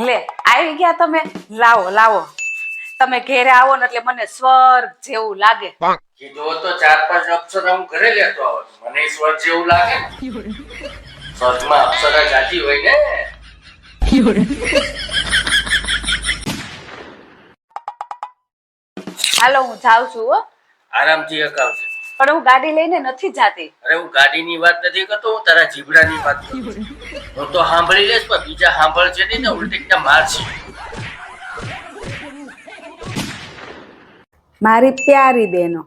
લે આવી ગયા તમે. લાવો લાવો, તમે ઘેરે આવો ને એટલે મને સ્વર્ગ જેવું લાગે. કીધું તો 4-5 અપ્સરા હું ઘરે લેતો આવું, મને સ્વર્ગ જેવું લાગે ને. સ્વર્ગમાં અપ્સરા જાતી હોય ને. હાલો હું જાઉં છું હો. આરામથી અકાવજે. પણ હું ગાડી લઈને નથી જાતી. અરે હું ગાડીની વાત નથી કરતો, હું તારા જીબડાની વાત કરું છું. હું તો સાંભળી લઈશ પણ બીજા સાંભળશે નહીં ને ઉલટી મારશે. મારી પ્યારી બહેનો,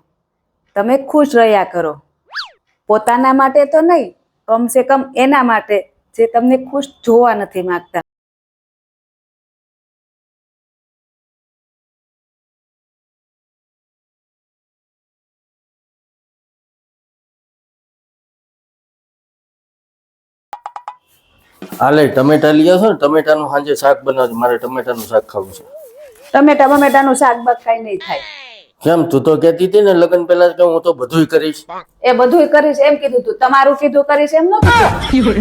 તમે ખુશ રહ્યા કરો. પોતાના માટે તો નહીં, કમસે કમ એના માટે જે તમને ખુશ જોવા નથી માંગતા. હાલે ટમેટા લઈ આવશો ને, ટમેટાનું સાંજે શાક બનાવજો, મારે ટમેટાનું શાક ખાવું છે. ટમેટાનું શાક કઈ નહીં થાય. કેમ, તું તો કહેતી હતી ને લગ્ન પહેલા કે હું તો બધુંય કરીશ. એ બધુંય કરીશ એમ કીધું તું, તમારું કીધું કરીશ એમ નતું કીધું.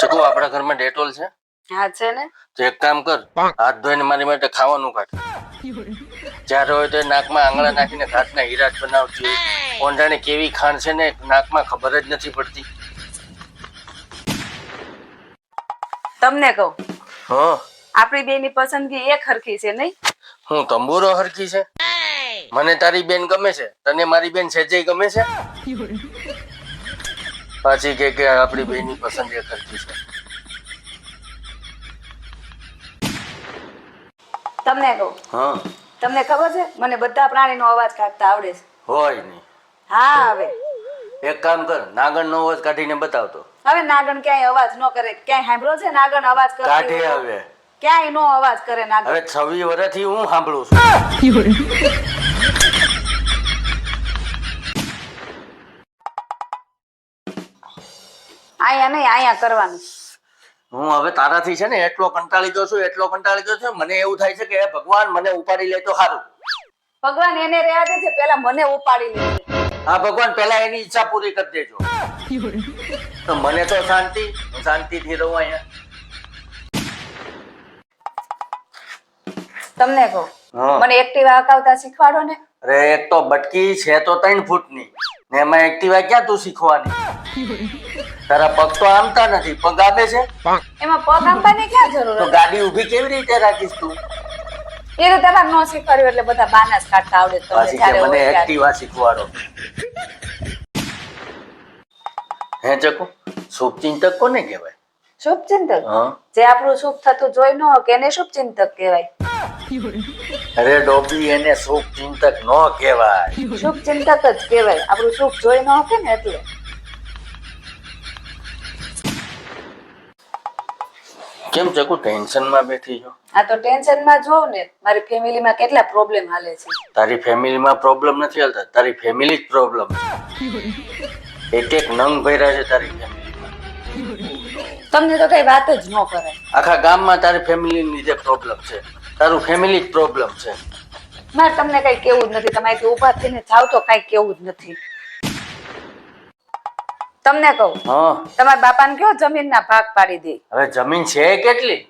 ચકુ, આપણા ઘરમાં ડેટોલ છે? હા છે ને. તો એક કામ કર, હાથ ધોઈને મારી માટે ખાવાનું કાઢ. જ્યારે હોય તો નાકમાં આંગળા નાખીને ઘાટના હીરા જ બનાવતી હોય. ઓંડાને કેવી ખાંડ છે ને નાકમાં ખબર જ નથી પડતી. તમને કહું, હા, આપણી બેની પસંદગી એક હરખી છે નહીં? હું તંબુરો હરખી છે? મને તારી બેન ગમે છે, તને મારી બેન સેજે ગમે છે? પાછી કે આપણી બેની પસંદ એક હરખી છે. તમને કહું, હા, તમને ખબર છે મને બધા પ્રાણીનો અવાજ કાઢતા આવડે છે. હોય નહીં. હા, હવે એક કામ કર, નાગણનો અવાજ કાઢીને બતાવતો. હવે નાગણ ક્યાંય અવાજ ન કરે. ક્યાંય સાંભળ્યો છે નાગણ અવાજ કરે? કાઢે હવે. ક્યાંય નો અવાજ કરે નાગણ. હવે 26 વર્ષથી હું સાંભળું છું. આયા નહીં, આયા કરવાનું. હું હવે તારાથી છે ને એટલો કંટાળી ગયો છું, મને એવું થાય છે કે ભગવાન મને ઉપાડી લે તો સારું. ભગવાન એને રહ્યા દે છે, પેલા મને ઉપાડી લે. હા ભગવાન, પેલા એની ઈચ્છા પૂરી કરી દેજો. તો મને તો શાંતિ, હું શાંતિથી રહું અહીંયા. તમને કહું, હા. મને એક્ટિવા હકાવતા શીખવાડો ને. અરે એક તો બટકી છે તો 3 ફૂટની ને એમાં એક્ટિવા ક્યાં તું શીખવાની? તારા પગ તો આમતા નથી, પગ આમે છે. એમાં પગ આંબાની ક્યાં જરૂર તો ગાડી ઊભી કેવી રીતે રાખીશ તું? એ તો તમારે ન શીખવાડ્યું એટલે બધા બાના જ કાઢતા આવડે તમને પાછી કે જ્યારે મને હોય ત્યારે. એક્ટિવા શીખવાડો. હે ચકુ, શુભચિંતક કોને કહેવાય? શુભચિંતક? હા, જે આપણું શુભ થતું જોઈ ન કે એને શુભચિંતક કહેવાય. અરે ડોબી, એને શુભચિંતક નો કહેવાય. શુભચિંતક જ કહેવાય. આપણું શુભ જોઈ ન હકે ને એટલે. કેમ ચકુ ટેન્શનમાં બેઠી છો? આ તો ટેન્શનમાં જોઉં ને, મારી ફેમિલીમાં કેટલા પ્રોબ્લેમ હાલે છે. તારી ફેમિલીમાં પ્રોબ્લેમ નથી હાલતા, તારી ફેમિલી જ પ્રોબ્લેમ છે. એક નંગ ભર્યા છે તારી ફેમિલીમાં. તમને તો કઈ વાત જ ન કરાય. આખા ગામમાં તારી ફેમિલી લીધે પ્રોબ્લેમ છે, તારું ફેમિલી જ પ્રોબ્લેમ છે. મારે તમને કઈ કેવું જ નથી. તમારી ઉભા થઈને જાવ તો કઈ કેવું જ નથી. તમને કહું, હા, તમારા બાપાને કયો જમીનના ભાગ પાડી દે. હવે જમીન છે કેટલી?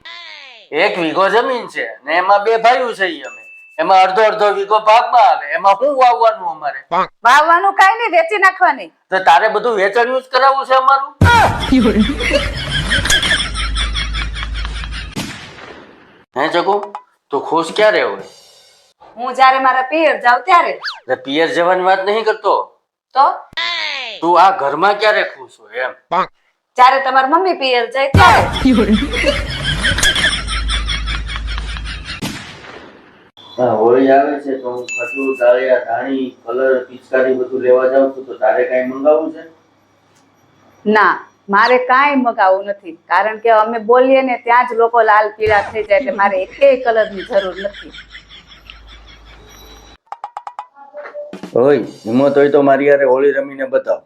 1 વીઘો જમીન છે ને એમાં 2 ભાઈઓ છે. અમે એમાં અડધો વીઘો ભાગમાં આવે. એમાં શું વાવવાનું અમારે? વાવવાનું કઈ નહીં, વેચી નાખવાની. તો તારે બધું વેચાણનું જ કરાવવું છે અમારું? હે ચકુ, તું ખુશ ક્યારે હોય? હું જયારે મારા પિયર જાઉં ત્યારે. પિયર જવાની વાત નહીં કરતો. તો તું આ ઘરમાં ક્યારે ખુશ હોય એમ? જયારે તમારી મમ્મી પિયર જાય ત્યારે. હોળી આવે છે તો હું ખજૂર, ડાળિયા, ધાણી, કલર, પિચકારી બધું લેવા જાઉં છું. તો તારે કઈ મંગાવવું છે? ના, મારે કાંઈ મગાવવું નથી. કારણ કે અમે બોલીએ ને ત્યાં જ લોકો લાલ પીળા થઈ જાય, એટલે મારે એકેય કલરની જરૂર નથી. ઓય હિંમત હોય તો મારી યારે હોળી રમીને બતાવ.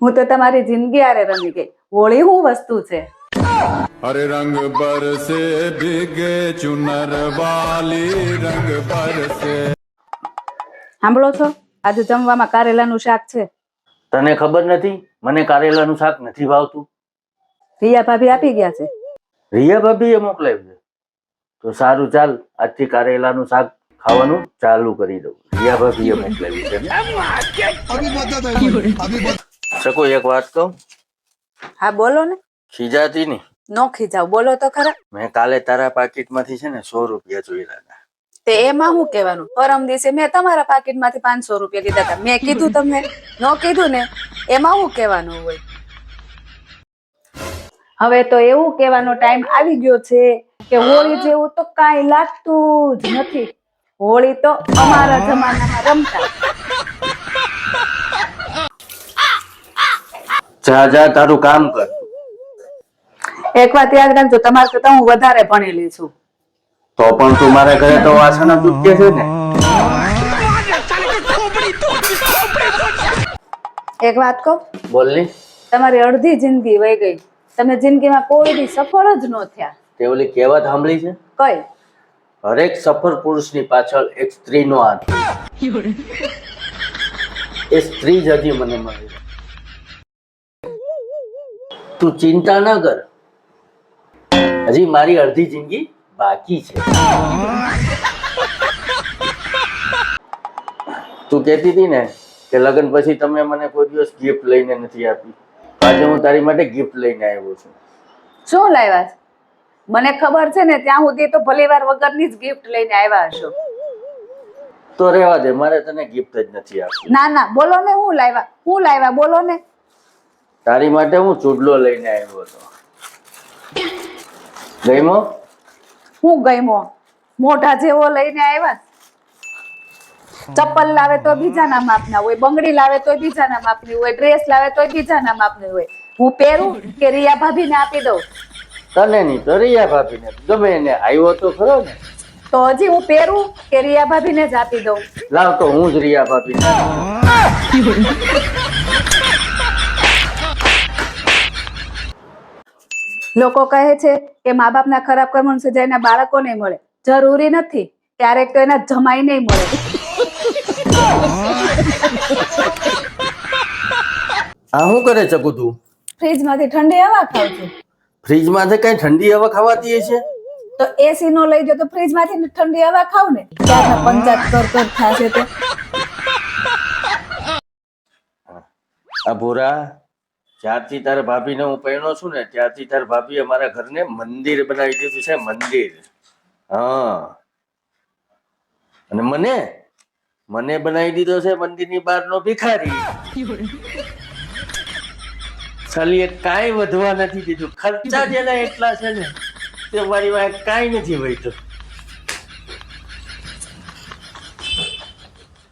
હું તો તમારી જિંદગી હારે રમી ગઈ. હોળી શું વસ્તુ છે? हरे रंग बरसे भीगे चुनर वाली रंग बरसे। સાંભળો છો, આજે જમવામાં કારેલાનું શાક છે. તને ખબર નથી મને કારેલાનું શાક નથી ભાવતું. રિયા ભાભી આપી ગયા છે. રિયા ભાભીએ મોકલાવ્યું છે. તો સારું, ચાલ આજથી કારેલાનું શાક ખાવાનું ચાલુ કરી દઉં. રિયા ભાભીએ મોકલાવ્યું છે. શકુ એક વાત કહું? હા બોલો ને. ખીજાતી નહીં. નો ખીજાવ, બોલો તો ખરા. મેં કાલે તારા પાકીટમાંથી છે ને 100 રૂપિયા જોયેલા હતા. તે એમાં શું કહેવાનું? પરમ દિવસે મેં તમારા પાકીટમાંથી 500 રૂપિયા લીધા હતા. મેં કીધું તમને? નો કીધું ને? એમાં શું કહેવાનું હોય? હવે તો એવું કહેવાનો ટાઈમ આવી ગયો છે કે હોળી જેવું તો કાંઈ લાગતું જ નથી. હોળી તો અમારા જમાનામાં રમતા. જા જા તારું કામ કર. એક વાત યાદ રાખજો, તમારા કરતા હું વધારે ભણેલી છું. તો પણ તું મારા ઘરે તો વાસણ જ ઉટકે છે ને. એક વાત કહું, બોલ ની. તમારી અડધી જિંદગી વહી ગઈ. તમે જિંદગીમાં કોઈ દી સફળ જ ન થયા. તે ઓલી કહેવત સાંભળી છે? કઈ? હરેક સફળ પુરુષની પાછળ એક સ્ત્રીનો હાથ હોય. એ સ્ત્રી જ હજી મને મળી. તું ચિંતા ના કર, હજી મારી અડધી જિંદગી બાકી છે. તું કહેતી હતી ને કે લગ્ન પછી તમે મને કોઈ દિવસ ગિફ્ટ લઈને નથી આપી. આજે હું તારી માટે ગિફ્ટ લઈને આવ્યો છું. શું લાવ્યા છે? મને ખબર છે ને ત્યાં સુધી તો ભલીવાર વગરની જ ગિફ્ટ લઈને આવ્યા હશો. તો રહેવા દે, મારે તને ગિફ્ટ જ નથી આપી. ના ના, બોલો ને. હું લાવ્યા બોલો ને. તારી માટે હું ચૂડલો લઈને આવ્યો હતો. ગઈમો? હું ગઈમો? મોઢા જેવો લઈને આવ્યા. ચપ્પલ લાવે તો બીજાના માપના હોય, બંગડી લાવે તો બીજાના માપની હોય, ડ્રેસ લાવે તો બીજાના માપની હોય. હું પહેરું કે રિયા ભાભીને આપી દઉં? તને નહીં તો રિયા ભાભીને, ગમે એને. આવ્યો તો ખરો ને. તો હજી હું પહેરું કે રિયા ભાભીને જ આપી દઉં? લાવ તો હું જ રિયા ભાભીને. લોકો કહે છે કે મા બાપના ખરાબ કર્મોની સજા એના બાળકોને મળે. જરૂરી નથી, ક્યારેક તો એના જમાઈને મળે. આ શું કરે ચકુ તું? ફ્રીજમાંથી ઠંડી હવા ખાવ છું. ફ્રીજમાંથી કઈ ઠંડી હવા ખાવાતી છે? તો એસી નો લઈ જાઓ તો ફ્રીજમાંથી ઠંડી હવા ખાવ ને. ક્યારના પંચાયત કર થશે તો. આ ભૂરા, જ્યારથી તારા ભાભીને હું પરણ્યો છું ને ત્યારથી તારા ભાભીએ અમારા ઘરને મંદિર બનાવી દીધું છે. મંદિર. હા. અને મને બનાવી દીધો છે મંદિરની બહારનો ભિખારી. ખાલી કાંઈ વધવા નથી દીધું. ખર્ચા જેના એટલા છે ને તે મારી વાત કાંઈ નથી વધ્યું.